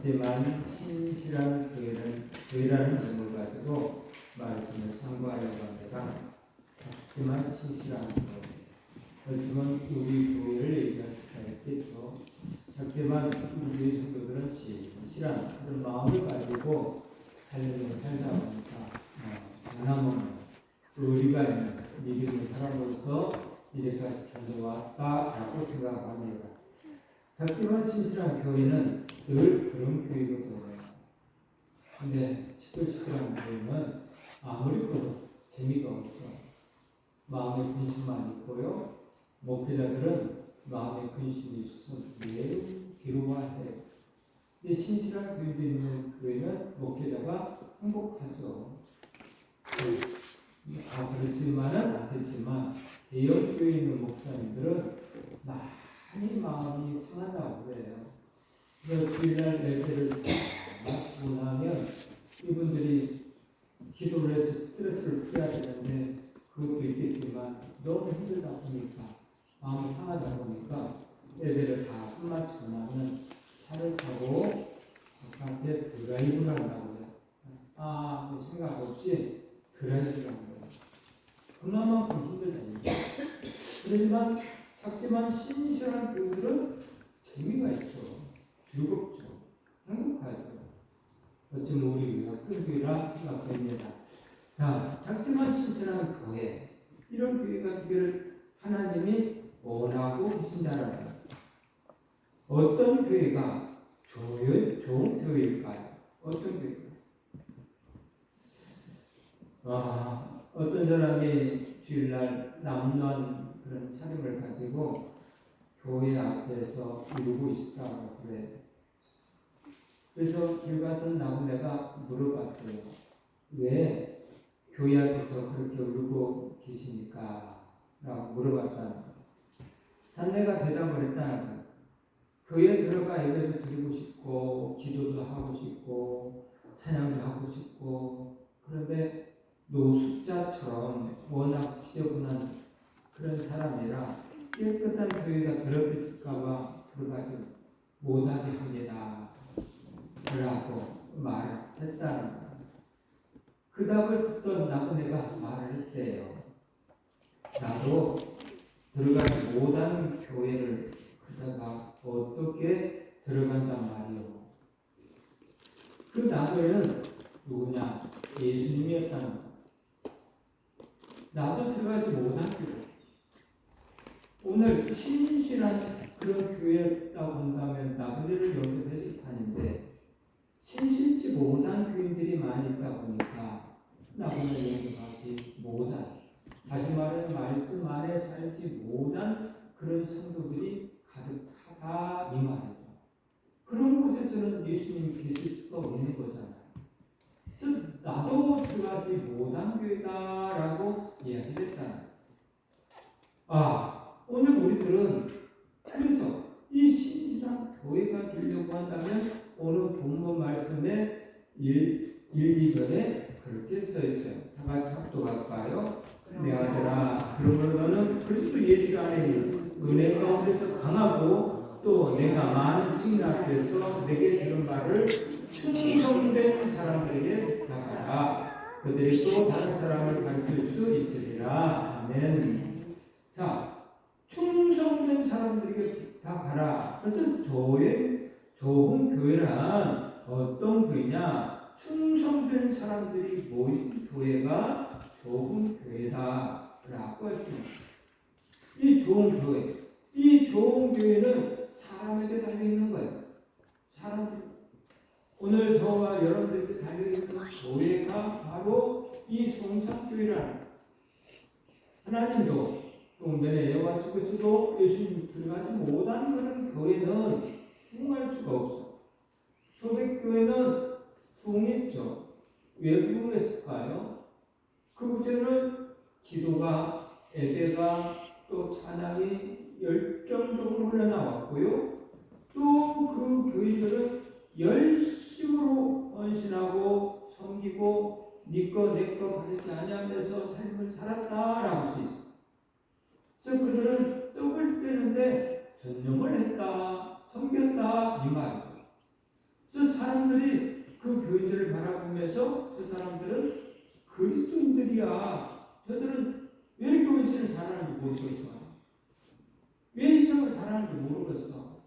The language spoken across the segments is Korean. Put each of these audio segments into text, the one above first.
작지만 신실한 교회라는 제목을 가지고 말씀을 상고하려고 합니다. 작지만 신실한 교회. 지금 우리 교회를 얘기할 수가 있겠죠. 작지만 우리 성도들은 신실한 그런 마음을 가지고 살다 보니까 변함없는 의리가 있는 믿음의 사람으로서 이제까지 견뎌왔다라고 생각합니다. 작지만 신실한 교회는 늘 그런 교회거든요. 근데 시끌시끌한 교회는 아무리 커도 재미가 없어. 마음에 근심만 있고요. 목회자들은 마음에 근심이 있어서 매우 괴로워해요. 신실한 교회도 있는 교회는 목회자가 행복하죠. 그렇지만은 않겠지만 대형 교회에 있는 목사님들은 많이 마음이 상한다고 그래요. 그래서 주일날 예배를 마치고 나면 이분들이 기도를 해서 스트레스를 풀어야 되는데 그것도 있겠지만 너무 힘들다 보니까 마음이 상하다 보니까 예배를 다 끝마치고 나면 차를 타고 바깥에 드라이브를 한다고 해요. 생각 없이 드라이브를 한다고 해요. 그나마큼 힘들다니까. 그렇지만 작지만 신실한 교회들은 재미가 있죠. 즐겁죠. 행복하죠. 어쩌면 우리 교회가 큰 교회라 생각됩니다. 자, 작지만 신실한 교회. 이런 교회가 되기를 하나님이 원하고 계신다는 거예요. 어떤 교회가 좋은 교회일까요? 어떤 교회일까요? 어떤 사람이 주일날 남루한 그런 차림을 가지고 교회 앞에서 이루고 있다고 그래요. 그래서 길 가던 나그네가 물어봤대요. 왜 교회 앞에서 그렇게 울고 계십니까? 라고 물어봤다는 거예요. 산내가 대답을 했다는 거예요. 교회에 들어가 예배도 드리고 싶고 기도도 하고 싶고 찬양도 하고 싶고 그런데 노숙자처럼 워낙 지저분한 그런 사람이라 깨끗한 교회가 더럽혀질까봐 들어가지 못하게 합니다. 라고 말했다는 거예요. 그 답을 듣던 나그네가 말을 했대요. 나도 들어가지 못하는 교회를 그다가 어떻게 들어간단 말이오. 그 나그네는 누구냐? 예수님이었다는 거예요. 나도 들어가지 못한 교회. 오늘 신실한 그런 교회였다고 한다면 나그네를 여기서 했을 판인데 신실지 못한 교인들이 많이 있다 보니까 나그네를 여기서 못한, 다시 말해 말씀 안에 살지 못한 그런 성도들이 가득하다 이 말이죠. 그런 곳에서는 예수님이 계실 수가 없는 거잖아요. 그래서 나도 들어가지 못한 교회다라고 이야기를 했다. 오늘 우리들은 그래서 이 신실한 교회가 되려고 한다면 오늘 본문 말씀에 1, 2절에 그렇게 써 있어요. 다 같이 합독할까요? 내 아들아, 그러므로 너는 그리스도 예수 안에 은혜 가운데서 강하고 또 내가 많은 증인 앞에서 내게 들은 바를 충성된 사람들에게 부탁하라. 그들이 또 다른 사람을 가르칠 수 있으리라. 아멘. 자, 충성된 사람들에게 부탁하라. 그래서 좋은 교회란 어떤 교회냐? 충성된 사람들이 모인 교회가 좋은 교회다라고 할 수 있습니다. 이 좋은 교회는 사람에게 달려있는 거예요. 사람들. 오늘 저와 여러분들께 달려있는 교회가 바로 이 성삼교회라는 하나님도 동전의 예와 속에서도 예수님 들어가지 못한 그런 교회는 부흥할 수가 없어. 초대교회는 부흥했죠. 왜 부흥했을까요? 그곳에는 기도가, 예배가, 또 찬양이 열정적으로 흘러나왔고요. 또 그 교인들은 열심으로 헌신하고 섬기고 니꺼 내꺼 가리지 아니하면서 삶을 살았다라고 할 수 있어요. 그래서 그들은 떡을 빼는데 전념을 했다, 섬겼다 이 말이에요. 저 사람들이 그 교인들을 바라보면서 저 사람들은 그리스도인들이야. 저들은 왜 이렇게 헌신을 잘하는지 모르겠어. 왜 이 생각을 잘하는지 모르겠어.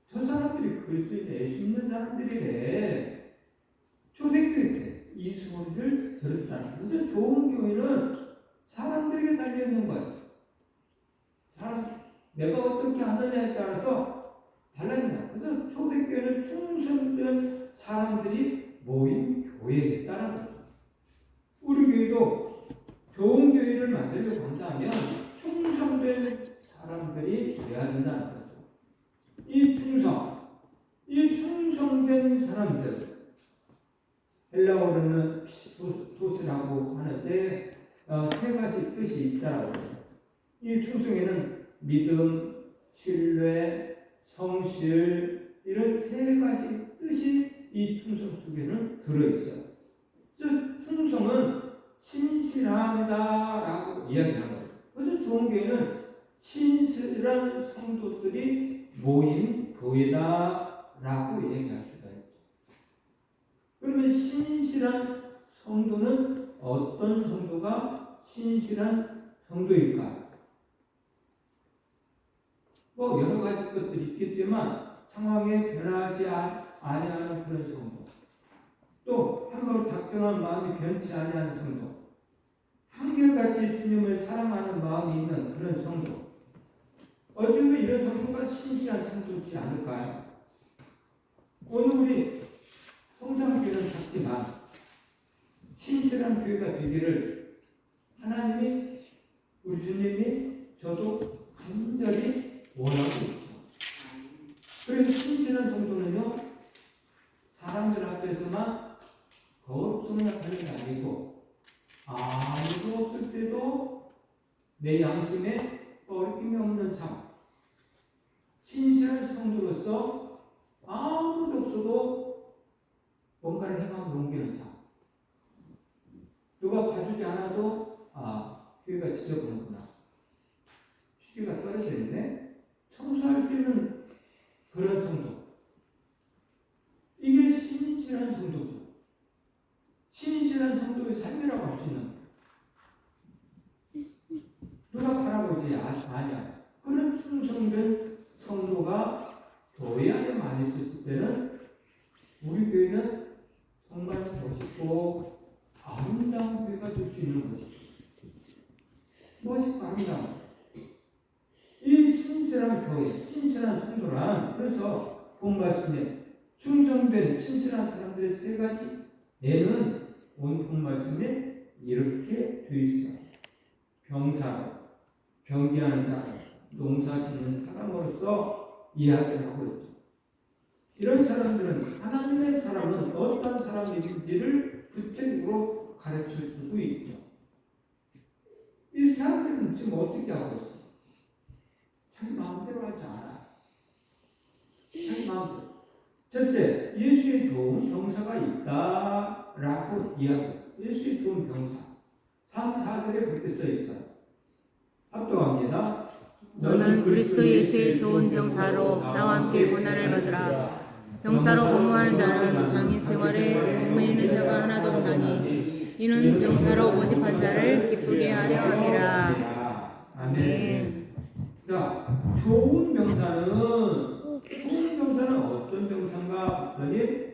저 사람들이 그리스도인데 예수 믿는 사람들이래. 초대교회 때 이 소리를 들었다는 거예요. 그래서 좋은 교회는 사람들에게 달려있는 거예요. 내가 어떻게 하느냐에 따라서 달라진다. 그래서 초대교회는 충성된 사람들이 모인 교회였다는 거죠. 우리 교회도 좋은 교회를 만들려고 한다면 충성된 사람들이 되어야 된다는 거죠. 이 충성된 사람들, 헬라어로는 피스토스라고 하는데 세 가지 뜻이 있다고 해요. 이 충성에는 믿음, 신뢰, 성실 이런 세 가지 뜻이 이 충성 속에는 들어있어요. 그래서 충성은 신실하다라고 이야기하는 거죠. 그래서 좋은 교회는 신실한 성도들이 모인 교회다라고 얘기할 수가 있죠. 그러면 신실한 성도는 어떤 성도가 신실한 성도일까? 뭐 여러 가지 것들이 있겠지만 상황에 변하지 아니하는 그런 성도, 또 한번 작정한 마음이 변치 아니하는 성도, 한결같이 주님을 사랑하는 마음이 있는 그런 성도. 어쩌면 이런 성도가 신실한 성도지 않을까요? 오늘 우리 성산교회는 작지만 신실한 교회가 되기를 하나님이, 우리 주님이, 저도 간절히 원하고 있죠. 그래서 신실한 성도는요, 사람들 앞에서만 거룩성약하는 게 아니고 아무도 없을 때도 내 양심에 어림이 없는 삶, 신실한 성도로서 아무도 없어도 뭔가를 행함을 옮기는 삶. 누가 봐주지 않아도 교회가 지저분하구나, 취지가 떨어져 있네, 청소할 수 있는 그런 성도. 이게 신실한 성도죠. 신실한 성도의 삶이라고 할 수 있는, 누가 바라보지 않냐, 그런 충성된 성도가 교회 안에 많이 있을 때는 우리 교회는 정말 멋있고 아름다운 교회가 될 수 있는 것이죠. 멋있고 아름다운 이 신실한 교회, 신실한 성도란, 그래서 본 말씀에 충성된 신실한 사람들의 세 가지 예는 온 본 말씀에 이렇게 되어 있어요. 병사로, 경계하는 자, 농사 짓는 사람으로서 이야기를 하고 있죠. 이런 사람들은 하나님의 사람은 어떤 사람인지를 구체적으로 가르쳐주고 있죠. 이 사람들은 지금 어떻게 하고 있어요? 자기 마음대로 하지 않아. 자기 마음대로. 첫째, 예수의 좋은 병사가 있다라고 이야기해요. 예수의 좋은 병사. 3, 4절에 그렇게 써 있어요. 합독합니다. 너는 그리스도 예수의 좋은 병사로 나와 함께 고난을 받으라. 병사로 복무하는 자는 장인 생활에 얽매이는 자가 하나도 없나니 이는 병사로 모집한 자를 기쁘게 하려 함이라. 아멘. 자, 좋은 병사는 어떤 병사인가 했더니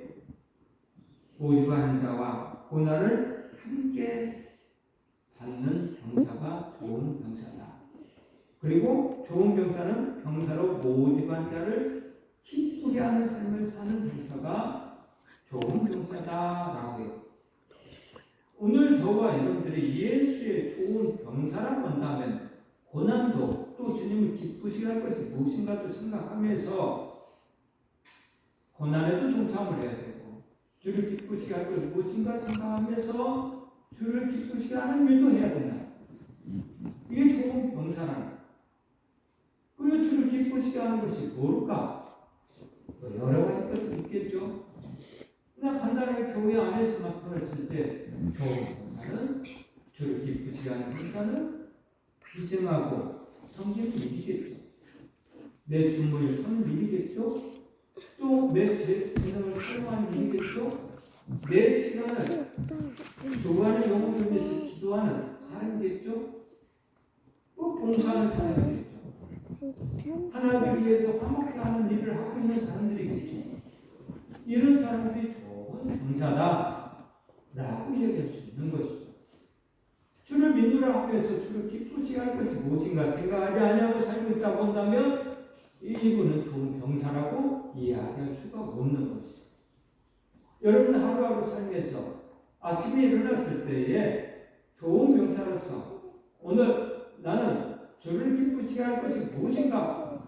모집하는 자와 고난을 함께 받는 병사가 좋은 병사다. 그리고 좋은 병사는 병사로 모집한 자를 기쁘게 하는 삶을 사는 병사가 좋은 병사다라고 해요. 오늘 저와 여러분들이 예수의 좋은 병사라고 한다면 고난도 또 주님을 기쁘시게 할 것이 무엇인가도 생각하면서 고난에도 동참을 해야 되고, 주를 기쁘시게 할 것이 무엇인가 생각하면서 주를 기쁘시게 하는 일도 해야 된다. 이게 좋은 병사라는. 그리고 주를 기쁘시게 하는 것이 뭘까? 여러 가지 것도 있겠죠. 그냥 간단하게 교회 안에서만 보냈을 때 좋은 병사는, 주를 기쁘시게 하는 병사는 희생하고 섬기는 일이겠죠. 내 주문을 하는 일이겠죠. 또 내 재능을 사용하는 일이겠죠? 내 시간을 좋아하는 영혼을 위해서 기도하는 사람이겠죠? 또 봉사하는 사람이겠죠? 하나님을 위해서 화목케 하는 일을 하고 있는 사람들이겠죠? 이런 사람들이 좋은 봉사다라고 얘기할 수 있는 것이죠. 주를 믿노라 하면서 주를 기쁘시게 할 것이 무엇인가 생각하지 아니하고 살고 있다고 한다면 이분은 좋은 병사라고 이해할 수가 없는 것이죠. 여러분 하루하루 삶에서 아침에 일어났을 때에 좋은 병사로서 오늘 나는 주를 기쁘시게 할 것이 무엇인가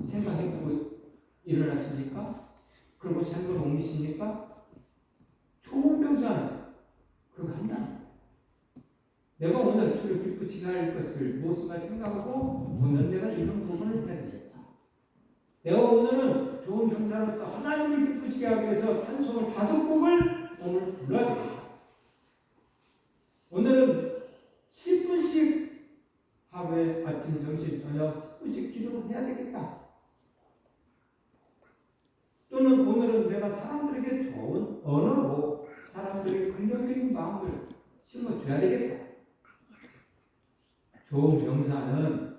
생각해보고 일어났습니까? 그리고 삶을 옮기십니까? 좋은 병사는 그거 하나. 내가 오늘 주를 기쁘시게 할 것을 무엇인가 생각하고 오늘 내가 이런 부분을 해야 되겠다. 내가 오늘은 좋은 병사로서 하나님을 기쁘시게 하기 위해서 찬송을 5곡을 오늘 불러야 되겠다. 오늘은 10분씩 하루에 아침, 점심, 저녁 10분씩 기도를 해야 되겠다. 또는 오늘은 내가 사람들에게 좋은 언어로 사람들에게 긍정적인 마음을 심어줘야 되겠다. 좋은 병사는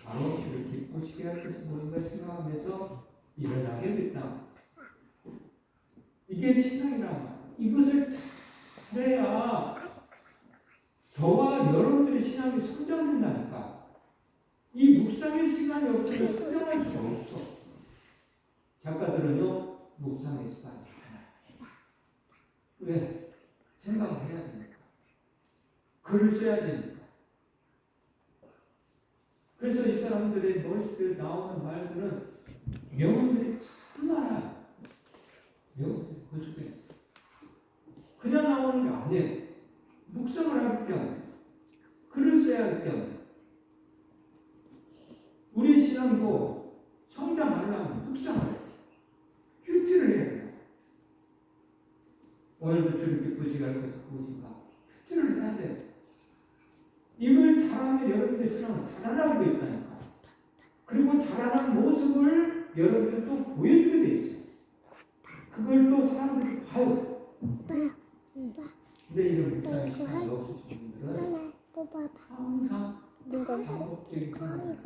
바로 주를 기쁘시게 할 것이 뭔가 생각하면서 일어나야겠다. 이게 신앙이란 이것을 잘해야 저와 여러분들의 신앙이 성장된다니까. 이 묵상의 시간이 없으면 성장할 수가 없어. 작가들은요, 묵상의 시간이 많아요. 왜? 생각을 해야 되니까. 글을 써야 되니까. 그래서 이 사람들의 머릿속에 나오는 말들은 명언들이 참 많아요. 명언들이 그 속에. 그냥 나오는 게 아니에요. 묵상을 하기 때문에. 글을 써야 하기 때문에. 우리의 신앙도 성장하려면 묵상을 해요. 큐티를 해야 돼요. 오늘도 주를 기쁘시게 할 것이 무엇인가? 큐티를 해야 돼요. 이걸 잘하면 여러분의 신앙은 자라나고 있다니까. 그리고 자라난 모습을 여러분이 또 보여주게 돼 있어요. 그걸 또 사람들이 봐요. 근데 이런 묵상의 시간이 없으신 분들은 항상 반복적인 생활,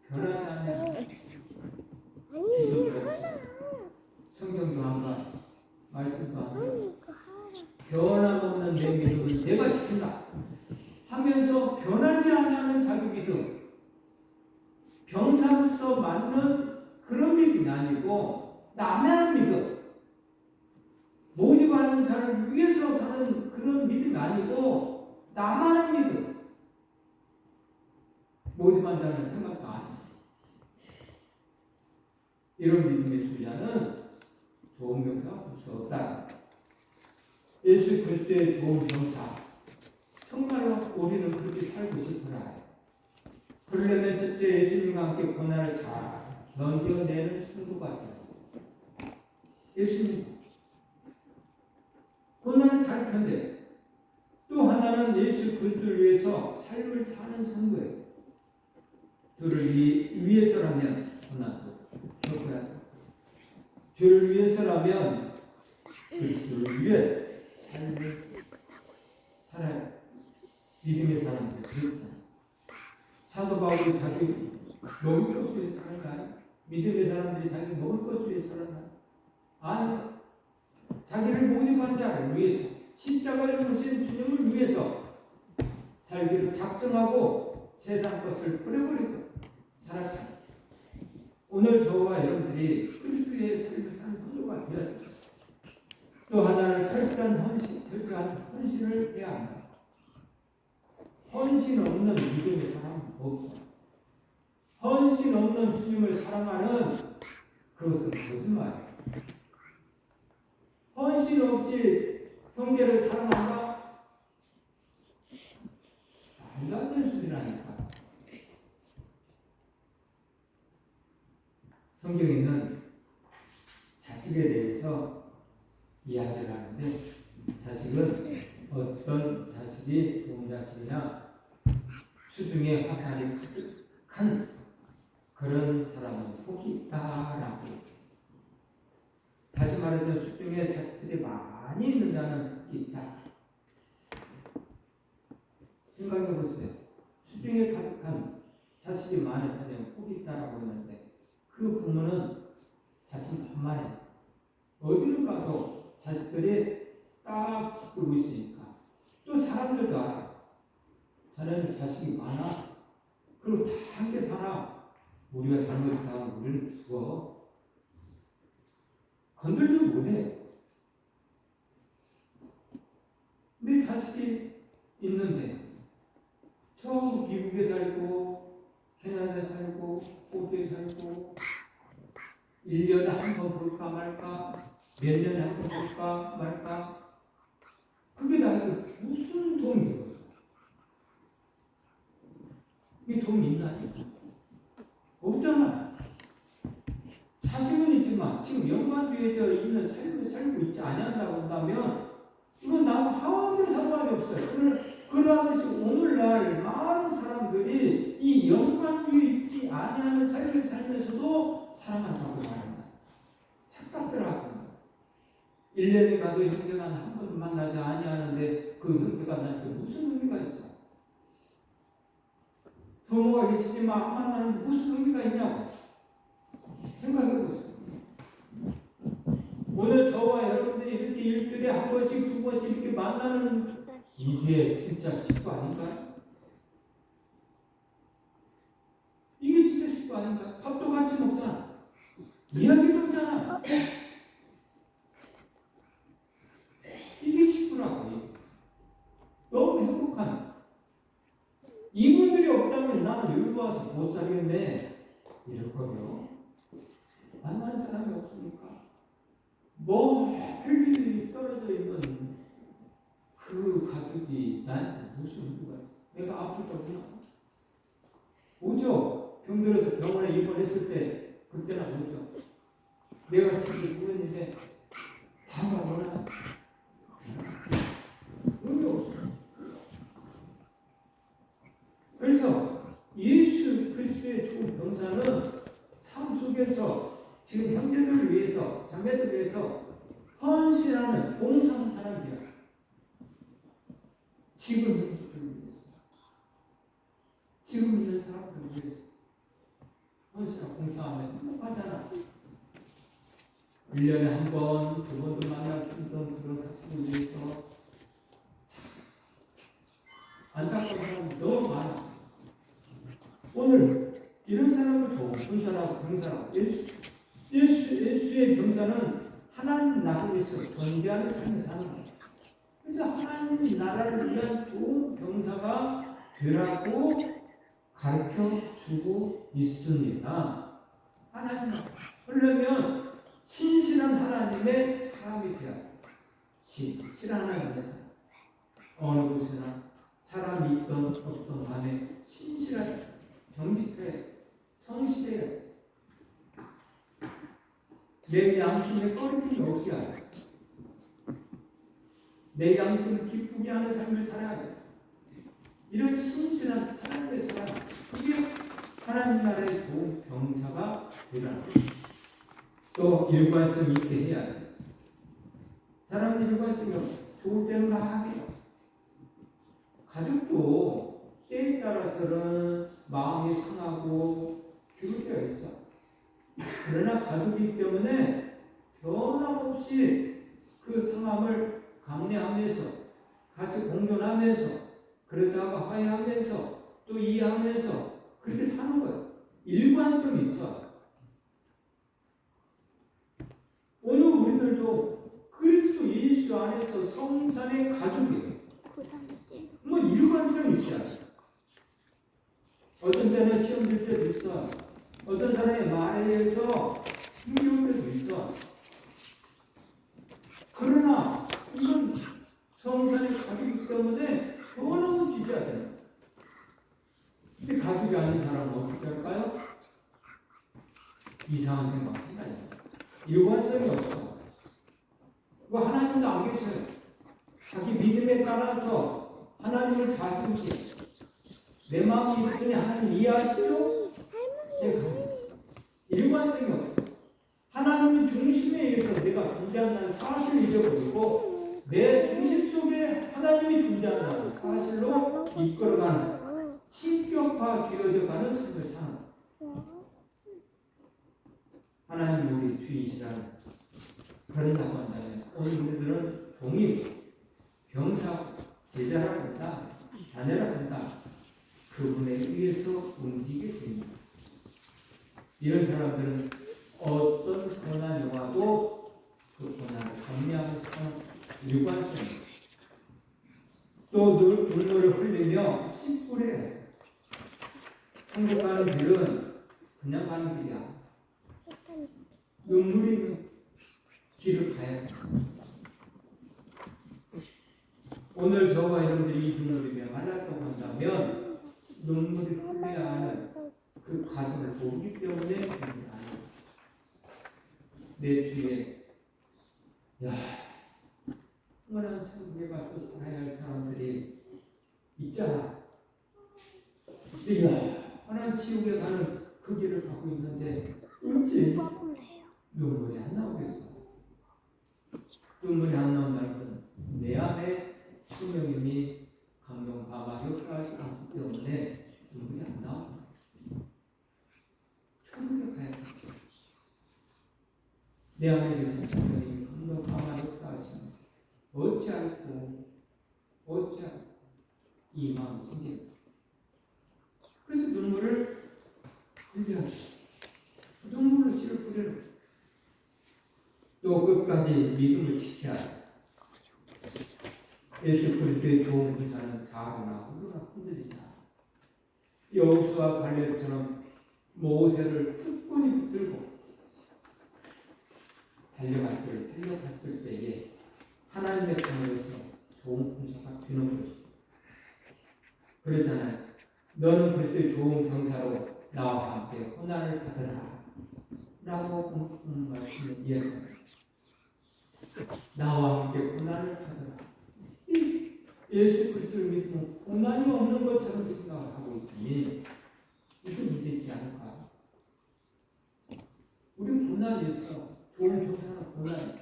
변하지 않는 기도도 없어요. 성경도 안 봐, 말씀도 안 봐. 변함없는 내 믿음을 내가 지킨다 하면서 변하지 않는 자기 믿음, 병사로서 맞는 그런 믿음이 아니고 남의 믿음, 모집하는 자를 위해서 사는 그런 믿음이 아니고 나만의 믿음, 모집한다는 생각도 안 해요. 이런 믿음의 소자는 좋은 병사가 볼 수 없다. 예수 그리스도의 좋은 병사, 정말로 우리는 그렇게 살고 싶어라. 그러려면 첫째 예수님과 함께 고난을 잘 견뎌내는 성도가 되라. 예수님 고난을 잘 견뎌. 또 하나는 예수 그리스도를 위해서 삶을 사는 성도예요. 주를 위해서라면 고난도 겪어야 돼. 주를 위해서라면 그리스도를 위해 삶을 살아야 믿음의 사람들 그렇잖아요. 사도 바울이 자기 먹을 것을 위해 살았나요? 믿음의 사람들이 자기 먹을 것을 위해 살았나요? 아니, 자기를 모집한 자를 위해서 십자가를 주신 주님을 위해서 살기를 작정하고 세상 것을 버려버리고 살았잖아요. 오늘 저와 여러분들이 그리스도의 삶을 사는 성도가 되어야 돼요. 또 하나는 철저한 헌신을 해야 합니다. 헌신 없는 믿음의 사람은 없어요. 헌신 없는 주님을 사랑하는 그것은 거짓말이에요. 헌신 없이 형제를 사랑한다? 말도 안 되는 소리라니까. 성경에는 자식에 대해서 이야기를 하는데 자식은 어떤 자식이 좋은 자식이냐 수중에 화살이 가득한 그런 사람은 복이 있다라고 다시 말하자면 수중에 자식들이 많이 있는 자는 있다. 생각해 보세요. 수중에 가득한 자식이 많은 자녀는 복이 있다라고 했는데 그 부모는 자신만만해. 어디를 가도 자식들이 딱 지키고 있으니까 또 사람들도 알아. 자네는 자식이 많아. 그리고 다 함께 살아. 우리가 잘못했다면 우리는 죽어. 건들지 못해. 내 자식이 있는데 저 미국에 살고 캐나다에 살고 호주에 살고 1년에 한 번 볼까 말까 몇 년에 한 번 볼까 말까 그게 나한테 무슨 도움이 되겠어? 이 도움이 있나? 없잖아. 자식은 있지만 지금 연관되어져 있는 삶을 살고 있지 아니한다고 한다면 이건 나하고 아무런 상관이 없어요. 그러듯이 오늘날 많은 사람들이 이 연관되어 있지 아니하는 삶을 살면서도 사랑한다고 말합니다. 착각들하고 1년에 가도 형제가 한 번 만나지 아니하는데 그 형제가 나한테 무슨 의미가 있어? 부모가 계시지만 안 만나는데 무슨 의미가 있냐고 생각해 보세요. 오늘 저와 여러분들이 이렇게 일주일에 한 번씩 두 번씩 이렇게 만나는 이게 진짜 식구 아닌가요? 이게 진짜 식구 아닌가요? 밥도 같이 먹잖아. 이야기도 하잖아. 이게 식구라고. 너무 행복한. 이분들이 없다면 나는 여기 와서 못 살겠네. 이럴 거요. 만나는 사람이 없으니까. 멀리 떨어져 있는 그 가족이 나한테 무슨 의미가 있어? 내가 아프다구나. 오죠? 병들어서 병원에 입원했을 때 그때나 오죠. 내가 집에 누웠는데 다가 오나? 의미 없어. 그래서 예수 그리스도의 좋은 병사는 삶 속에서 지금 형제들을 위해서 자매들을 위해서 헌신하는 봉사하는 사람이야. 지금 있는 사람들을 위해서. 지금 있는 사람들을 위해서. 헌신하고 봉사하면 행복하잖아. 1년에 한 번, 두 번도 만나기 힘든 그런 가족을 위해서 참 안타까운 사람이 너무 많아. 오늘 이런 사람을 봉사라고 병사라고 예수의 병사는 하나님 나라를 위해서 존재하는 삶을 사는 거예요. 그래서 하나님 나라를 위한 좋은 병사가 되라고 가르쳐 주고 있습니다. 하나님 그러려면 신실한 하나님의 사람이 되어야 돼요. 신실한 하나님의 사람. 어느 곳이나 사람이 있던 없던 간에 신실하게 정직해 성실해야 내 양심에 꺼림이 없이 해야 돼. 내 양심을 기쁘게 하는 삶을 살아야 돼. 이런 신실한 하나님의 사람, 그게 하나님 나라의 좋은 병사가 되라는 거예요. 또 일관성 있게 해야 돼. 사람이 일관성이 없어. 좋을 때는 막 해요. 가족도 때에 따라서는 마음이 상하고 기울 때가 있어. 그러나 가족이기 때문에 변함없이 그 상함을 감내하면서 같이 공존하면서 그러다가 화해하면서 또 이해하면서 그렇게 사는 거예요. 일관성이 있어. 오늘 우리들도 그리스도 예수 안에서 성산의 가족이에요. 뭐 일관성이 있어야 돼. 어떤 때는 시험 들 때도 있어. 어떤 사람의 말에 의해서 힘겨울 때도 있어. 그러나 이건 성산의 가족이기 때문에 변함없이 있어야 돼. 근데 가족이 아닌 사람은 어떻게 할까요? 이상한 생각한다. 일관성이 없어. 그거 하나님도 안 계셔요. 자기 믿음에 따라서 하나님을 자주지. 내 마음이 이렇더니 하나님 이해하시죠? 내가 일관성이 없어. 하나님 중심에 의해서 내가 존재한다는 사실을 잊어버리고 내 중심 속에 하나님이 존재한다는 사실로 이끌어가는 신격화되어져가는 삶을 사는 하나님 우리 주이시라는 그런다고 한다면 오늘 우리들은 종이 병사 제자라고 한다 자녀라고 한다 그분에 의해서 움직이게 됩니다. 이런 사람들은 어떤 고난이 와도 그 고난을 감내하면서 일관성 또 늘 눈물을 흘리며 심부래 천국 가는 길은 그냥 가는 길이야. 눈물이 있는 길을 가야 돼. 오늘 저와 여러분들이 이 눈물이 말랐다고 한다면 눈물이 흘려야 하는 그 과정을 모르기 때문에 그런 내 주위에 얼마나 천국에 가서 살아야 할 사람들이 있잖아. 하나님 지옥에 가는 그 길을 가고 있는데 어찌 눈물이 안 나오겠어? 눈물이 안 나온다는 건 내 안에 수명임이 감동하고 역사하지 않기 때문에 눈물이 안 나온다. 천국에 가야 돼. 내 안에 계신 성령님이 감동하고 역사하시면 어찌 이 마음이 생깁니다. 그래서 눈물을 흘려야 돼. 눈물로 씨를 뿌리는 또 끝까지 믿음을 지켜야 돼. 예수 그리스도의 좋은 군사는 자거나 흔들리지 않아. 여호수아 갈렙처럼 모세를 굳건히 붙들고 달려갔을 때에 하나님의 편으로서 좋은 군사가 되는 것이죠. 그러잖아요. 너는 그리스도의 좋은 병사로 나와 함께 고난을 받으라 라고 말씀을 이해합니다. 나와 함께 고난을 받으라. 예수 그리스도를 믿으면 고난이 없는 것처럼 생각을 하고 있으니 이게 문제 있지 않을까? 우리 고난이 있어. 좋은 병사는 고난이 있어.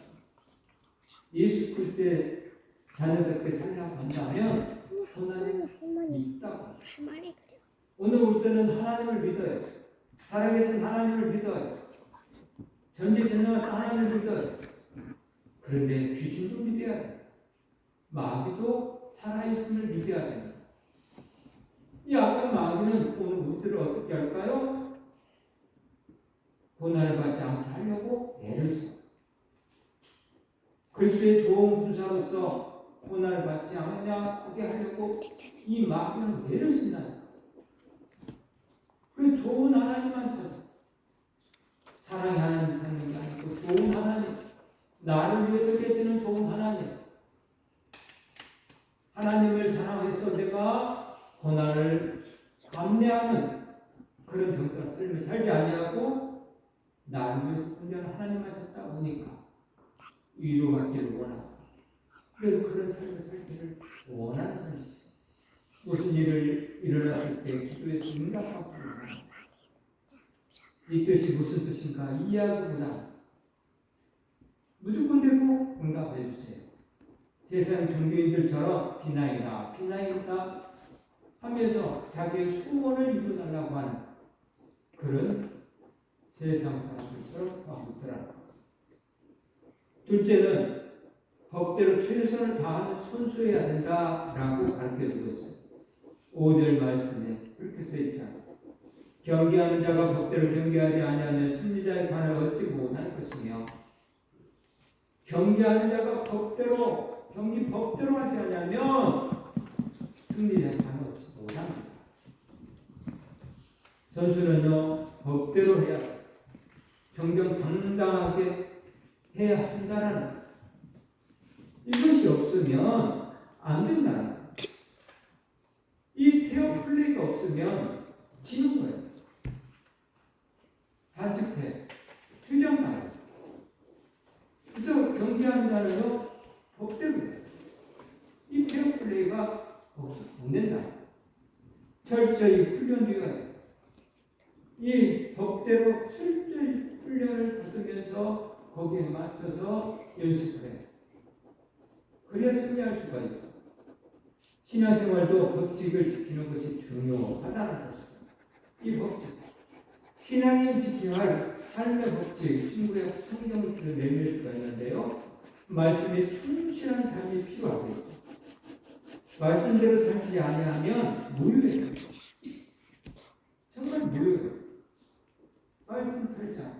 예수 그리스도의 자녀답게 살려고 한다면 고난이 있다고. 오늘 올 때는 하나님을 믿어요. 살아계신 하나님을 믿어요. 전지전능하신 하나님을 믿어요. 그런데 귀신도 믿어야 돼요. 마귀도 살아있음을 믿어야 됩니다. 이 악한 마귀는 오늘 우리들을 어떻게 할까요? 고난을 받지 않게 하려고 애를 써. 그리스도의 좋은 군사로서 고난을 받지 않게 하려고 이 마귀는 애를 쓴다. 그 좋은 하나님만 찾아. 사랑의 하나님 찾는 게 아니고 좋은 하나님, 나를 위해서 계시는 좋은 하나님, 하나님을 사랑해서 내가 고난을 감내하는 그런 병사의 삶을 살지 아니하고 나를 위해서 존재하는 하나님만 찾다 보니까 위로받기를 원하고 그런 삶을 살기를 원하는 삶이죠. 무슨 일을 일어났을 때 기도해서 응답하고 이 뜻이 무슨 뜻인가 이해하기보다 무조건 되고 응답해 주세요. 세상 종교인들처럼 비나이다 하면서 자기의 소원을 이루달라고 하는 그런 세상 사람들처럼 바꾸더라는 것. 둘째는 법대로 최선을 다하는 선수해야 된다라고 가르쳐주고 있어요. 5절 말씀에 그렇게 써있잖아요. 경계하는 자가 법대로 경계하지 아니하면 승리자의 관을 얻지 못할 것이며 경계하는 자가 법대로 하지 않으면 승리자의 관을 얻지 못합니다. 선수는요 법대로 해야 돼요. 정정당당하게 해야 한다는 이것이 없으면 안 된다는 거예요. 이 페어 플레이가 없으면 지는 거예요. 반칙패, 퇴장당해요. 그래서 경기하는 자는요 법대로 해요. 이 페어 플레이가 없으면 안 된다. 철저히 훈련되어야 돼요. 이 법대로 철저히 훈련을 받으면서 거기에 맞춰서 연습을 해. 그래야 승리할 수가 있어. 신앙생활도 법칙을 지키는 것이 중요하다는 것이죠. 이 법칙, 신앙인 지켜야 할 삶의 법칙, 친구의 성경을 내밀 수가 있는데요. 말씀에 충실한 삶이 필요하고요. 말씀대로 살지 아니하면 무효해요. 정말 무효해요. 말씀 살자.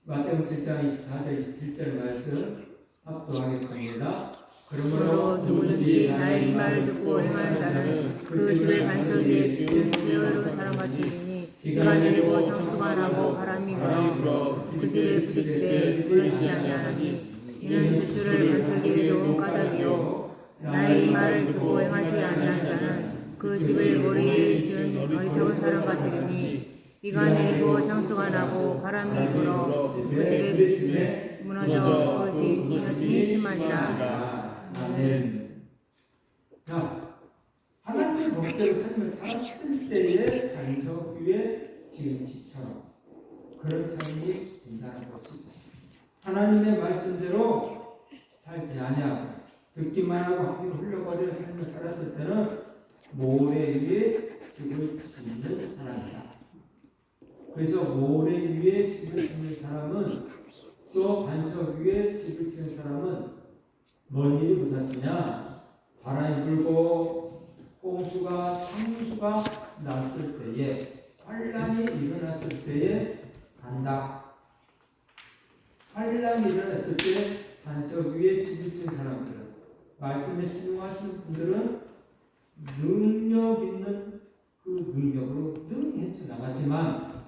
마태복음 7장 24절 27절 말씀 합독하겠습니다. 그러므로 누구든지 나의 이 말을 듣고 행하는 자는 그 집을 반석 위에 지은 세월의 사람 같으니 비가 내리고 장수가 나고 바람이 불어 그 집에 부딪히되 무너지지 아니하나니 이는 주추를 반석 위에 놓은 까닭이요 나의 이 말을 듣고 행하지 아니하는 자는 그 집을 모래 위에 지은 어리석은 사람 같으니 비가 내리고 장수가 나고 바람이 불어 그 집에 부딪히되 무너져 그 집 무너짐이 심하니라. 아멘. 자, 하나님의 법대로 삶을 살았을 때의 반석 위에 지은 집처럼 그런 삶이 된다는 것입니다. 하나님의 말씀대로 살지 아니하고 듣기만 하고 함께 흘려버리는 삶을 살았을 때는 모래 위에 집을 짓는 사람이다. 그래서 모래 위에 집을 짓는 사람은 또 반석 위에 집을 지은 사람은 뭔 일이 붙었느냐? 바람이 불고 홍수가 창수가 났을 때에 환란이 일어났을 때에 간다. 환란이 일어났을 때 반석 위에 집을 지은 사람들은 말씀에 순종하시는 분들은 능력 있는 그 능력으로 능히 헤쳐나가지만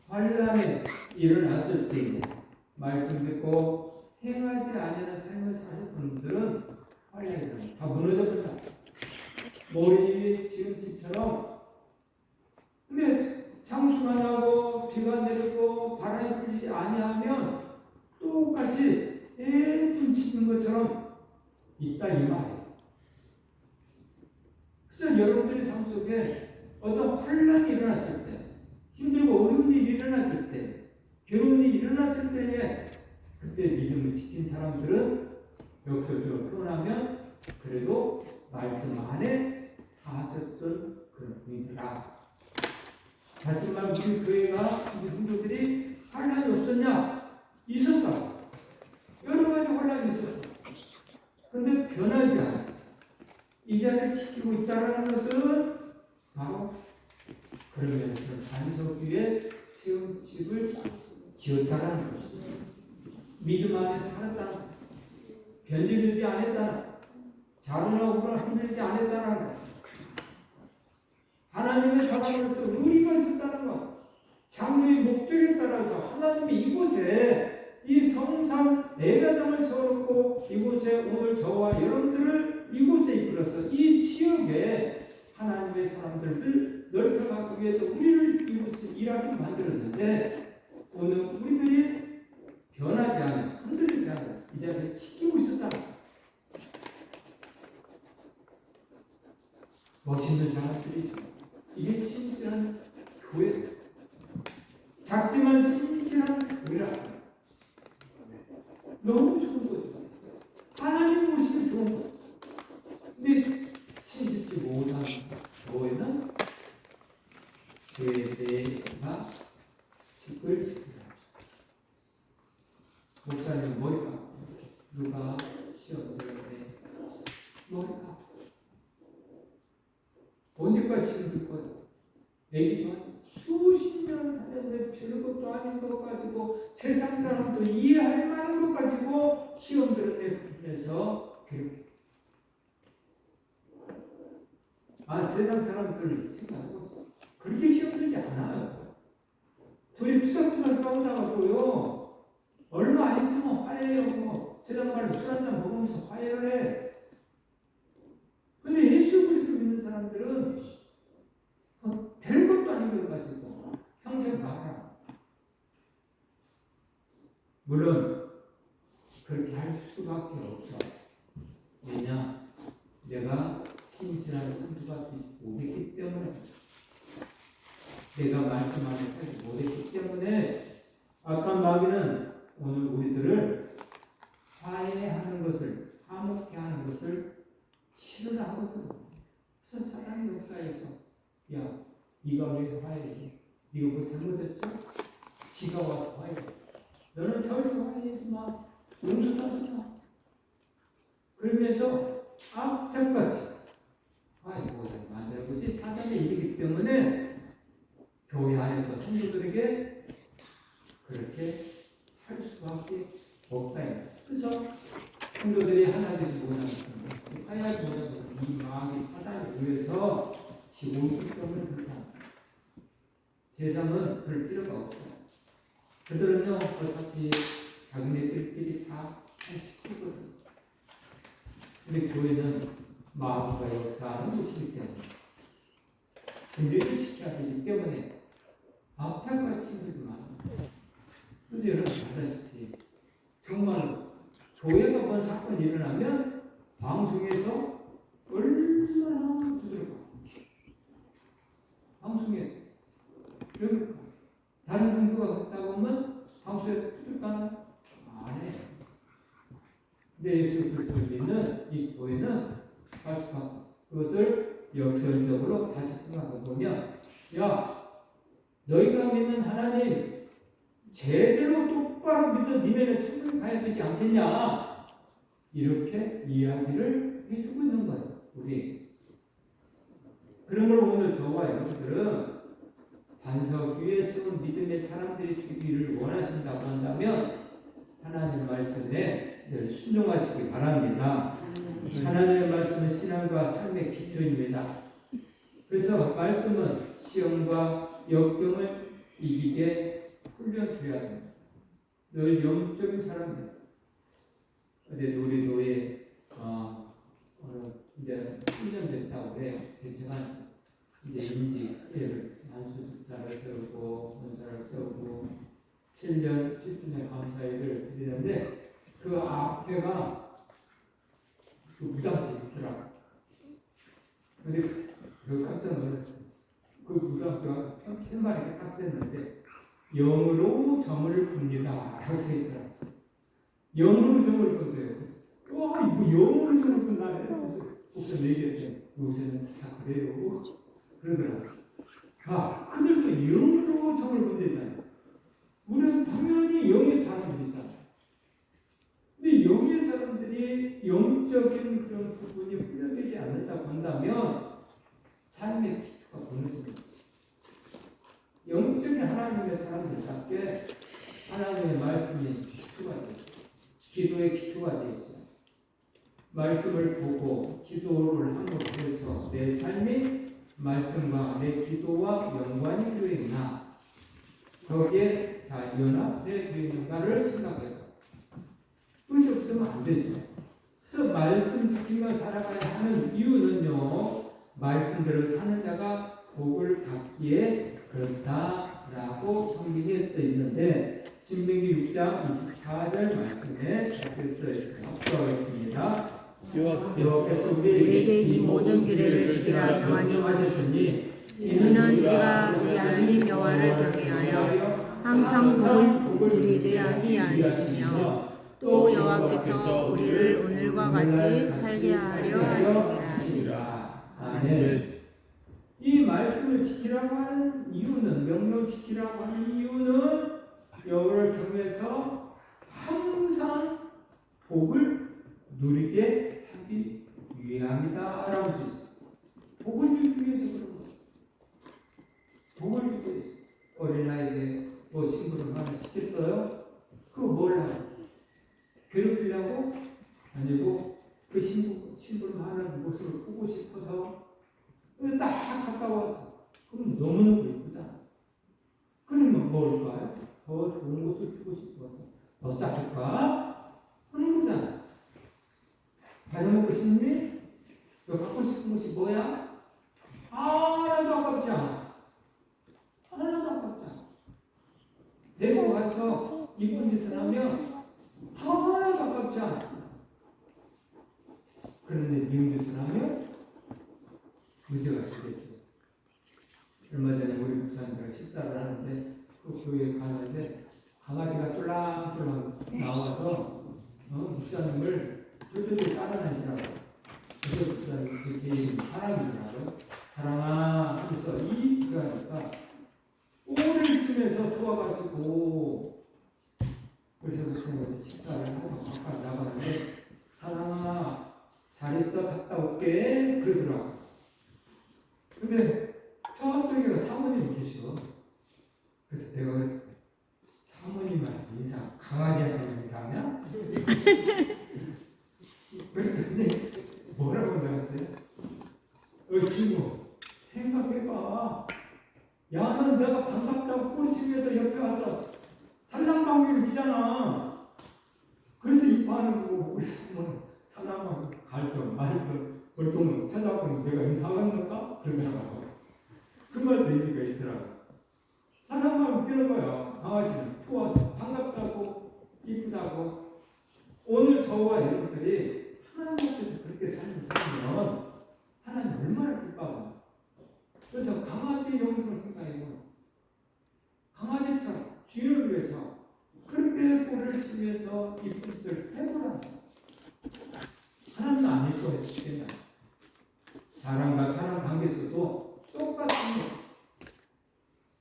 환란이 일어났을 때 말씀 듣고 행하지 아니하는 삶을 사는 분들은 환란이 다 무너져버린다. 모래 위에 지은 집처럼 근데 장수가 나고 비가 내리고 바람이 불지 아니하면 똑같이 예쁜 집인 것처럼 있다 이 말이에요. 그래서 여러분들의 삶 속에 어떤 환란이 일어났을 때 힘들고 어려운 일이 일어났을 때 괴로운 일이 일어났을 때에 그때 믿음을 지킨 사람들은 역설적으로 표현하면 그래도 말씀 안에 사셨던 그런 분이더라. 다시 말하면 우리 교회가 우리 성도들이 환란이 없었냐? 있었다. 여러 가지 환란이 있었어. 근데 변하지 않아. 이 자리를 지키고 있다는 것은 바로 그러면 반석 위에 세운 집을 지었다는 것이죠. 믿음 안에 살았다는 것, 변질되지 않았다는 것, 자론하고는 흔들리지 않았다는 것, 하나님의 사랑으로서 의리가 있었다는 것, 장래의 목적에 따라서 하나님이 이곳에 이 성산 예배당을 세워놓고 이곳에 오늘 저와 여러분들을 이곳에 이끌어서 이 지역에 하나님의 사람들을 넓혀가기 위해서 우리를 이곳에 일하게 만들었는데 오늘 우리들이 변하지 않은, 흔들리지 않은 이 자리를 지키고 있었다. 멋있는 사람들이죠. 이게 신실한 교회. 작지만 신실한 교회라. 너무 좋은 거죠. 하나님 모시기 좋은 거. 근데 신실지 못한 교회는 교회가 시끌시끌하죠. 목사님 머리가 누가 시험 들었는데 머리가 언제까지 시험 들 거야? 애기만 수십 년 다녔는데 별것도 아닌 것 가지고 세상 사람도 이해할 만한 것 가지고 시험 들었는데 교육. 세상 사람들 생각하고 그렇게 시험 들지 않아요. 둘이 투닥투닥 싸우다가도요. 얼마 안 있으면 화해하고 세상 말로 술 한잔 먹으면서 화해를 해. 근데 예수 그리스도 믿는 사람들은 별것도 아닌 것 가지고 평생 가라. 물론 그렇게 할 수밖에 없어. 왜냐? 내가 신실한 성도가 못했기 때문에 내가 말씀 안에 살지 못했기 때문에 악한 마귀는 오늘 우리들을 화해하는 것을, 화목해 하는 것을 싫어하거든. 그래서 사단의 역사에서 야, 네가 왜 화해해? 네가 뭐 잘못했어? 지가 와서 화해해. 너는 절대 화해하지 마. 용서도 하지 마. 그러면서 악착같이 화해보자 만드는 것이 사단의 일이기 때문에 교회 안에서 성도들에게 그렇게 할 수밖에 없다. 그래서 성도들이 하나 되지 못하는 화해하지 못하는 이 마음이 사단에 의해서 지고 있기 때문에 그렇다. 세상은 그럴 필요가 없어. 그들은요 어차피 자기네들끼리 다 시키거든. 근데 교회는 마음과 역사하는 곳이기 때문에 준비를 시켜야 되기 때문에 악착같이 힘들지만 그래서 여러분 알다시피 정말 교회가 본 사건이 일어나면 방송에서 얼마나 두드려봐. 방송에서 그리고 다른 종교가 그렇다고 하면 방송에서 두들까나? 안 해. 근데 예수 그리스도를 믿는 이 교회는 그것을 역설적으로 다시 생각해 보면 야 너희가 믿는 하나님 제대로 똑바로 믿어 니네는 천국에 가야 되지 않겠냐 이렇게 이야기를 해주고 있는 거예요. 우리 그러므로 오늘 저와 여러분들은 반석 위에 세운 믿음의 사람들이 되기를 원하신다고 한다면 하나님의 말씀에 늘 순종하시기 바랍니다. 하나님의 말씀은 신앙과 삶의 기초입니다. 그래서 말씀은 시험과 역경을 이기게 훈련되어야 됩니다. 늘 영적인 사람들. 어제 놀이도에 이제 10년 됐다고 해요. 됐지만 이제 임직회를 안수집사를 세우고 본사를 세우고 7년 7주년 감사회를 드리는데 그 앞에가 그 무당집이더라고요. 근데 그 깜짝 놀랐어요. 그 무당집가 팻말에 딱 썼는데 영으로 점을 굽니다 라고 써있더라고요. 영으로 점을 꾼대요. 와 이거 영으로 점을 꾼다네. 그래서 목사님 얘기했더니 요새는 다 그래요 그러더라고요. 그들도 영으로 점을 꾼대잖아요. 우리는 당연히 영의 사람들이잖아요. 근데 영의 사람들이 영적인 그런 부분이 훈련되지 않는다고 한다면 삶의 기초가 무너집니다. 영적인 하나님의 사람들답게 하나님의 말씀이 기초가 되어 있어요. 기도의 기초가 되어 있어요. 말씀을 보고 기도를 함으로해서 내 삶이 말씀과 내 기도와 연관이 되어 있나 거기에 연합되어 있는가를 생각해요. 그것이 없으면 안 되죠. 그래서 말씀 지키며 살아가야 하는 이유는요. 말씀대로 사는 자가 복을 받기에 그렇다라고 성경에 써 있는데 신명기 6장 24절 말씀에 이렇게 써 있어요. 기도하겠습니다. 여호와께서 우리에게 이 모든 규례를 지키라 명하셨으니 이는 우리가 우리 하나님 여호와를 경외하여 항상 복을 누리게 하기 아니시며 또 여호와께서 우리를 오늘과 같이 살게 하려 하심이라. 아멘. 이 말씀을 지키라고 하는 이유는 명령 지키라고 하는 이유는 여호와를 경외해서 항상 복을 누리게 하기 위함이다라고 수 있어요. 복을 주기 위해서 그런 거예요. 복을 주기 위해서. 어린아이에게 뭐 심부름 하나 시켰어요? 그거 뭘 하요? 괴롭히려고? 아니고 그 심부름 하는 모습을 보고 싶어서 딱 가까웠어. 그럼 너무너무 예쁘잖아. 그러면 뭘까요? 더 좋은 것을 주고 싶어서 더 싸줄까? 하는 거잖아. 과자 먹고 싶니? 너 갖고 싶은 것이 뭐야? 하나도 아깝지 않아. 하나도 아깝지 않아. 데리고 가서 이쁜 짓을 하면 하나도 아깝지 않아. 그런데 미운 짓을 하면 문제가 되겠죠. 얼마 전에 우리 목사님과 식사를 하는데 그 교회에 가는데 강아지가 쫄랑쫄랑 나와서 목사님을 쫄쫄이 따라다니더라고. 그래서 목사님 그게 사랑이더라고. 사랑아 하면서 이 그러니까 오를 치면서 도와가지고 그래서 목사님한테 식사를 하고 잠깐 나가는데 사랑아 잘했어 갔다 올게 그러더라고. 근데 저쪽에 사모님이 계셔. 그래서 내가 그랬어. 사모님한테 인사, 강아지한테 인사하냐? 그랬더니 뭐라고 나왔어요? 친구 생각해봐. 야는 내가 반갑다고 꼬집에서 옆에 와서 살랑방귀를 끼잖아. 그래서 이뻐하는 거고 우리 사모는 살랑방귀 갈겸 말겸 월동을 찾아보니 내가 인사하는 건가? 그러더라고. 그 말도 의미가 있더라고. 사람만 웃기는 거야. 강아지는 좋아서 반갑다고 이쁘다고. 오늘 저와 여러분들이 하나님 앞에서 그렇게 살면 하나님 얼마나 기뻐하나. 그래서 강아지 영성을 생각해보면 강아지처럼 주인을 위해서 그렇게 꼴을 치면서 이쁜 짓을 해보라는 하나님은 아닐 거예요. 사람과 사람 관계 속도 똑같습니다.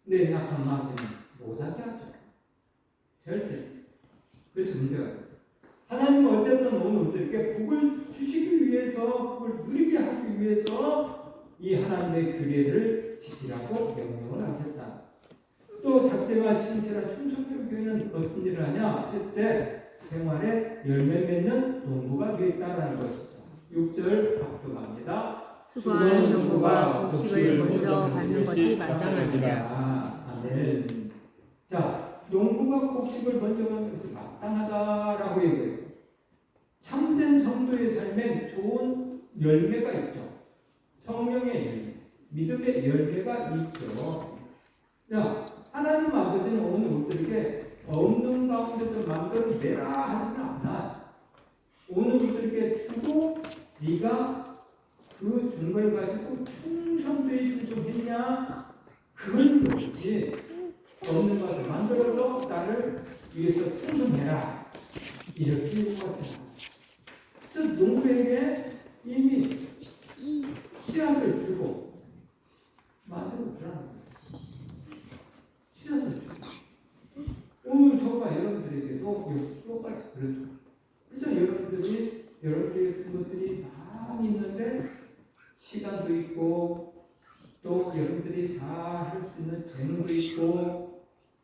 근데 약한 강아지는 못하게 하죠. 절대. 그래서 문제가 있어요. 하나님은 어쨌든 오늘 우리에게 복을 주시기 위해서, 복을 누리게 하기 위해서 이 하나님의 규례를 지키라고 명령을 하셨다. 또 작정과 신실한 충성된 교회는 어떤 일을 하냐? 실제 생활에 열매 맺는 농부가 되었다는 것이다. 6절 앞으로 갑니다. 수고하는 농부가 곡식을 먼저 받는 것이 마땅하니라. 아멘. 자, 농부가 곡식을 먼저 받는 것이 마땅하다라고 얘기했어요. 참된 성도의 삶엔 좋은 열매가 있죠. 성령의 열매, 믿음의 열매가 있죠. 자, 하나님 아버지는 오늘 우리들에게 없는 가운데서 만들어내라 하지는 않아. 오늘 우리들에게 주고 네가 그 준 걸 가지고 충성되이 충성했냐? 그건 그렇지. 없는 것을 만들어서 나를 위해서 충성해라. 이렇게 요구하잖아. 그래서 농부에게 이미 씨앗을 주고 만들어주라는 거야. 씨앗을 주고. 오늘 저가 여러분들에게도 똑같이 그렇죠. 그래서 여러분들이 준 것들이 많이 있는데 시간도 있고 또 여러분들이 잘 할 수 있는 재능도 있고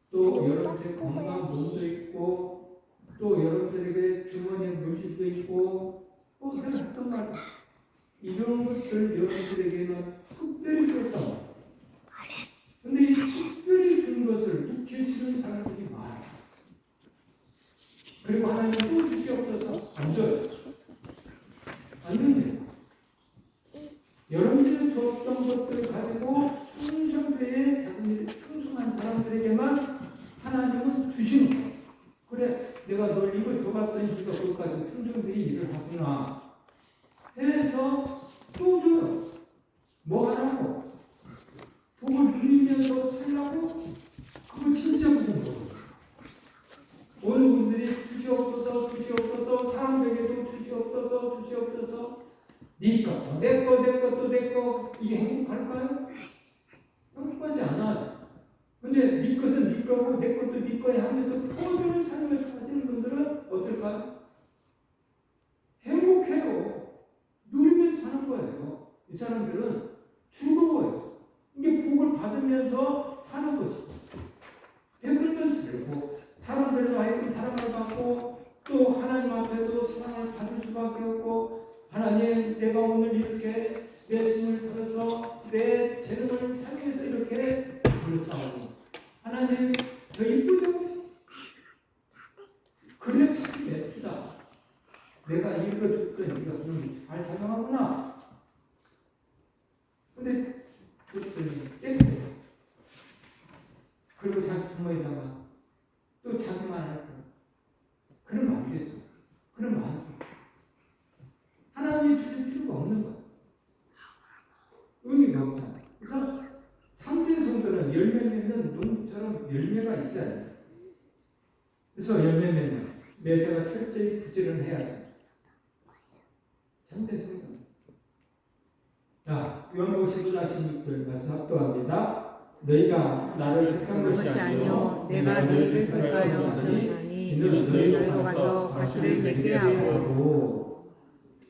또 여러분들의 건강 몸도 있고 또 여러분들에게 주머니에 물질도 있고 늘 했던 것 같아요. 이런 것들 여러분들에게는 특별히 줬단 말이에요. 근데 이 특별히 준 것을 묵히 싫은 사람들이 많아요. 그리고 하나님 또 주시옵소서 안 줘요. 안 됩니다. 여러분들이 줬던 것들을 가지고 충성되에 작은 일에 충성한 사람들에게만 하나님은 주시는 거예요. 그래, 내가 널 이거 줘봤더니 네가 그것 가지고 충성되에 일을 하구나 해서 또 줘요. 뭐 하라고? 복을 누리면서 살라고? 그거 진짜 무슨 거예요. 오늘 분들이 주시옵소서 사람에게도 주시옵소서 네 것도 내 것도 내 거 이게 행복할까요? 행복하지 않아. 근데 네 것은 네 거고 내 것도 네 거야 하면서 모든 삶을 사시는 분들은 어떨까요? 행복해요. 누리면서 사는 거예요. 이 사람들은 즐거워요. 이게 복을 받으면서 사는 것이죠. 배부르면서 살고 사람들로 하여금 사랑을 받고 또 하나님 앞에도 사랑을 받을 수밖에 없고 하나님 내가 오늘 이렇게 내 힘을 들어서 내 재능을 사용해서 이렇게 불러싸우고 하나님 더 이쁘죠? 그래 참 예쁘다. 내가 읽어줬더니 네가 그럼 잘 사용하구나. 근데 그랬더니 땡겨요. 그리고 자기 주머니에다가 또 자기만 할 거야. 그러면 안 되죠. 그러면 안 돼. 하나님이 주실 필요가 없는 거야. 의미가 없잖아. 그래서 참된 성도는 열매 맺는 농부처럼 열매가 있어야 돼. 그래서 열매 맺는 매사가 철저히 부지런해야 돼. 참되습니다. 자, 요한복음 15장 16절 말씀 합독합니다. 너희가 나를 택한 것이 아니요 내가 너희를 택하여 주었나니 이는 너희로 가서 과실을 맺게 하고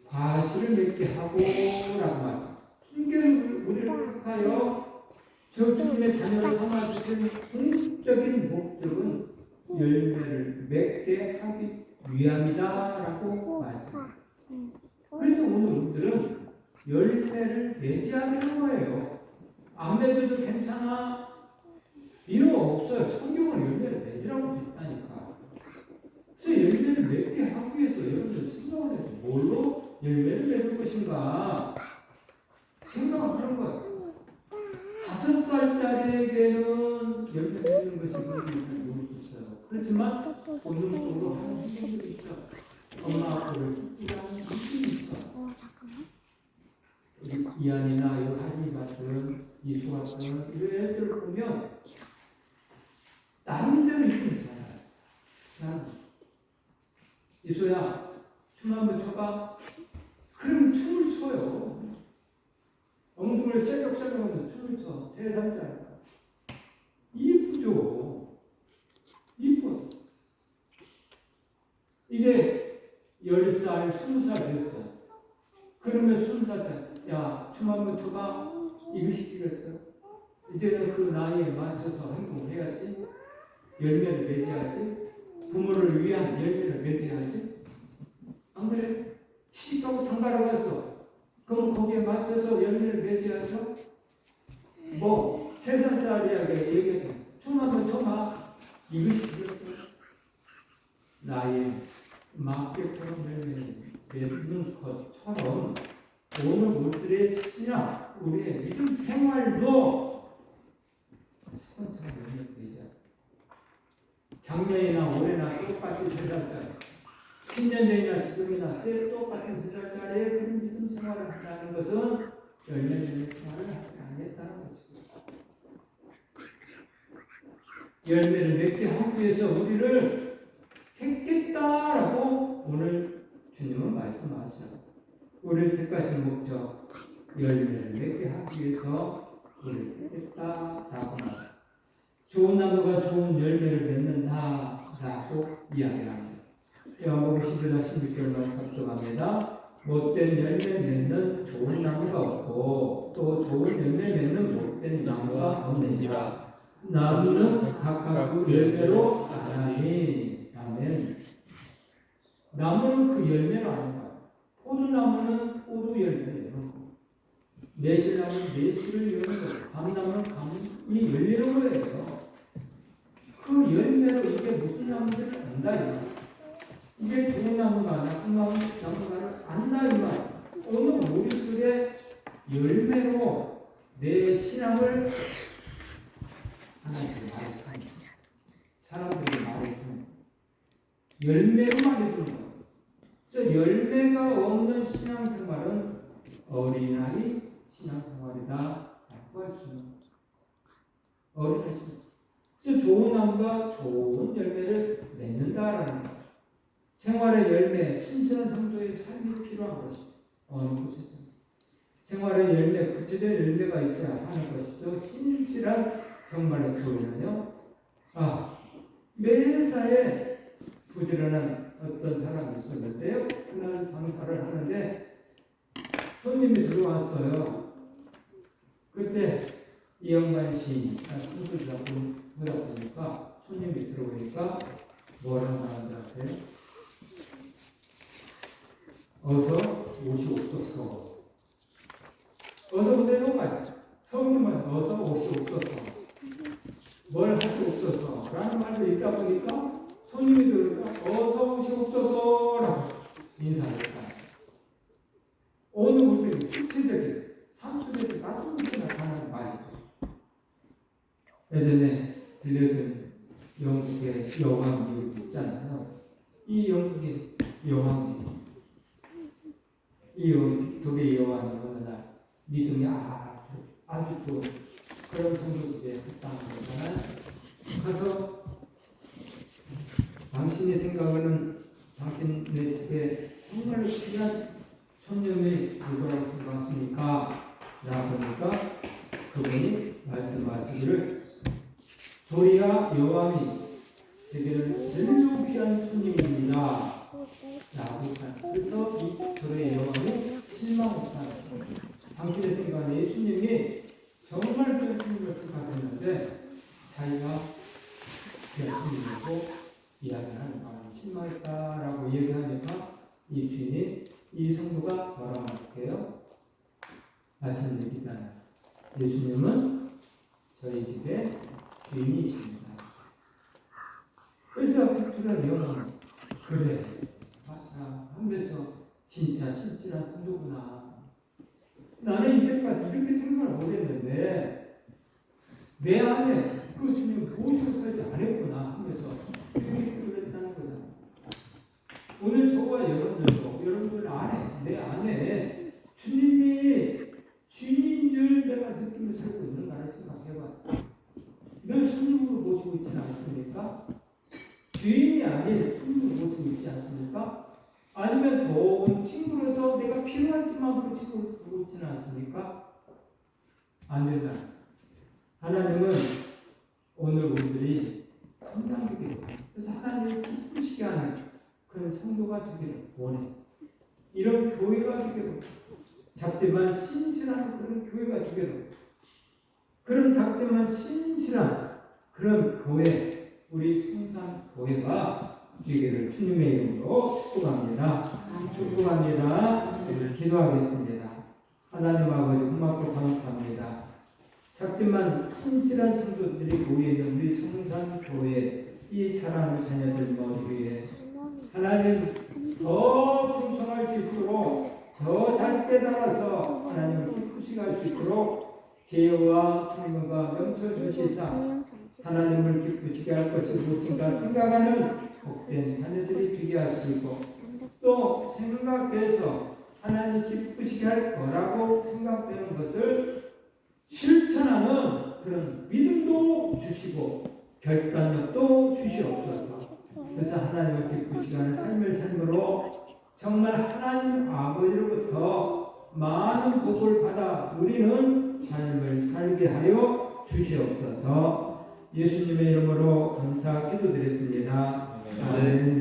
과실을 맺게 하고라고 말씀. 순결 우리를 택하여 저 주님의 자녀를 삼아주신 궁극적인 목적은 열매를 맺게 하기 위함이다라고 말씀. 그래서 오늘 우리들은 열매를 맺지하는 거예요. 안 맺어도 괜찮아. 필요 없어요. 성경은 열매를 맺으라고 있다니까. 그래서 열매를 맺게 하기 위해서 여러분들 생각을 해서 뭘로 열매를 맺을 것인가 생각을 하는 거예요. 5살짜리에게는 열매 맺는 것이 뭔지 모를 수 있어요. 그렇지만 본능적으로 하는 행동들이 있어. 엄마 아빠를 기쁘다는 느낌이 있어. 이안이나 할미 같은 이수 같은 이런 애들을 보면 나름대로 이쁘게 살아요. 이수야 춤 한번 춰봐. 그럼 춤을 춰요. 엉덩이를 쎄적쎄적하면서 춤을 춰. 3살짜리. 이쁘죠. 이뻐. 이게 10살, 20살 됐어. 그러면 20살짜리. 야, 춤 한번 춰봐. 이거 시키겠어. 이제는 그 나이에 맞춰서 행동해야지. 열매를 맺어야지. 부모를 위한 열매를 맺어야지. 안 그래? 시집가고 장가를 갔어. 그럼 거기에 맞춰서 열매를 맺어야죠. 뭐 3살짜리에게 얘기해도 춤 한번 춰봐. 이거 시키겠어. 나이에 맞게끔 열매를 맺는 것처럼 오늘 우리들의 신앙, 우리의 믿음 생활도 차근차근 연결되자. 작년이나 올해나 똑같이 3살짜리, 10년 전이나 지금이나 똑같은 3살짜리의 그런 믿음 생활을 한다는 것은 열매를 생활을 하지 않겠다는 것이고, 열매를 맺게 하기 위해서 우리를 택했다라고 오늘 주님은 말씀하셔요. 우리를 택하신 목적, 열매를 맺게 하기 위해서 우리를 택했다라고 말씀. 좋은 나무가 좋은 열매를 맺는다라고 이야기합니다. 요한복음 11장 16절 말씀 합독합니다. 못된 열매 맺는 좋은 나무가 없고 또 좋은 열매 맺는 못된 나무가 없느니라. 나무는 각각 그 열매로 알아니. 아멘. 나무는 그 열매로 아는 거야. 포도나무는 포도 열매를 여는 거. 매실나무는 매실을 여는 거. 감나무는 감이 열리는 거예요. 그 열매로 이게 무슨 나무인지를 안다. 이게 좋은 나무가 나쁜 나무가를 안다. 이 말. 오늘 우리들의 열매로 내 신앙을 하나님께 말해주는, 사람들에게 말해주는, 열매로 말해주는 거예요. 그래서 열매가 없는 신앙생활은 어린아이 신앙생활이다 라고 할 수 있는 거죠. 어린아이 신앙생활. 그래서 좋은 나무가 좋은 열매를 맺는다라는 거죠. 생활의 열매, 신선한 성도의 삶이 필요한 것이죠. 어느 곳에서. 생활의 열매, 구체적인 열매가 있어야 하는 것이죠. 신실한 정말의 교회는요. 매사에 부지런한 어떤 사람이 있었는데요. 그날 장사를 하는데 손님이 들어왔어요. 그때 이영만 시인 손소리가 보다 보니까 손님이 들어오니까 뭐라고 하는지 아세요? 어서 오시옵소서. 어서 오세요 말. 성님은 어서 오시옵소서. 뭘 하시옵소서 라는 말도 있다 보니까 손님이 들어오니까 어서 오시옵소서라고 인사를 했다. 어느 분들이 구체적인 삶 속에서 나타나게 나타나는 말이죠. 예전에 들려준 영국의 여왕이 있잖아요. 이 영국의 여왕이 이 독일 여왕이 어느 날 믿음이 아주 좋은 그런 성도 집에 갔다는 거잖아요. 가서 예수께 정말로 귀한 손님이 누구라고 생각하십니까? 나 보니까 그분이 말씀하시기를 도리야 여왕이 제게는 제일로 귀한 손님입니다 라고 그래서 이 도리야 여왕이 실망했다. 당신의 생각에 예수님이 정말 귀한 손님을 생각했는데 자기가 귀한 손님이고 이야기하는 마음이 실망했다라고 얘기하니까 이 주인이 이 성도가 뭐라고 할게요? 말씀드리잖아요. 예수님은 저희 집의 주인이십니다. 그래서 빅토리아 여왕은 그래 맞아 하면서 진짜 실질한 성도구나. 나는 이제까지 이렇게 생각을 못했는데 내 안에 그 주님 모시고 살지 않았구나 하면서 이렇게 그랬다는 거잖아요. 오늘 저와 여러분들 안에 내 안에 주님이 주인인 줄 내가 느끼며 살고 있는가를 생각해봐. 늘 손님으로 모시고 있지는 않습니까? 주인이 아닌 손님으로 모시고 있지 않습니까? 아니면 좋은 친구로서 내가 필요할 때만 그 친구를 두고 있지는 않습니까? 안 된다. 하나님은 오늘 우리들이 성장하기를 그래서 하나님을 기쁘시게 하는 그런 성도가 되기를 원해. 이런 교회가 되기를 작지만 신실한 그런 교회가 되기를 그런 작지만 신실한 그런 교회 우리 성산 교회가 되기를 주님의 이름으로 축복합니다. 축복합니다. 기도하겠습니다. 하나님 아버지 고맙고 감사합니다. 작지만 신실한 성도들이 모여있는 우리 성산교회 이 사랑하는 자녀들 머리 위에 하나님 더 충성할 수 있도록 더 잘 깨달아서 하나님을 기쁘시게 할 수 있도록 지혜와 총명과 명철 주시사 하나님을 기쁘시게 할 것이 무엇인가 생각하는 복된 자녀들이 되게 하시고 또 생각해서 하나님 기쁘시게 할 거라고 생각되는 것을 실천하는 그런 믿음도 주시고 결단력도 주시옵소서. 그래서 하나님을 기쁘시게 하는 삶을 삶으로 정말 하나님 아버지로부터 많은 복을 받아 누리는 삶을 살게 하여 주시옵소서. 예수님의 이름으로 감사 기도드렸습니다. 아멘.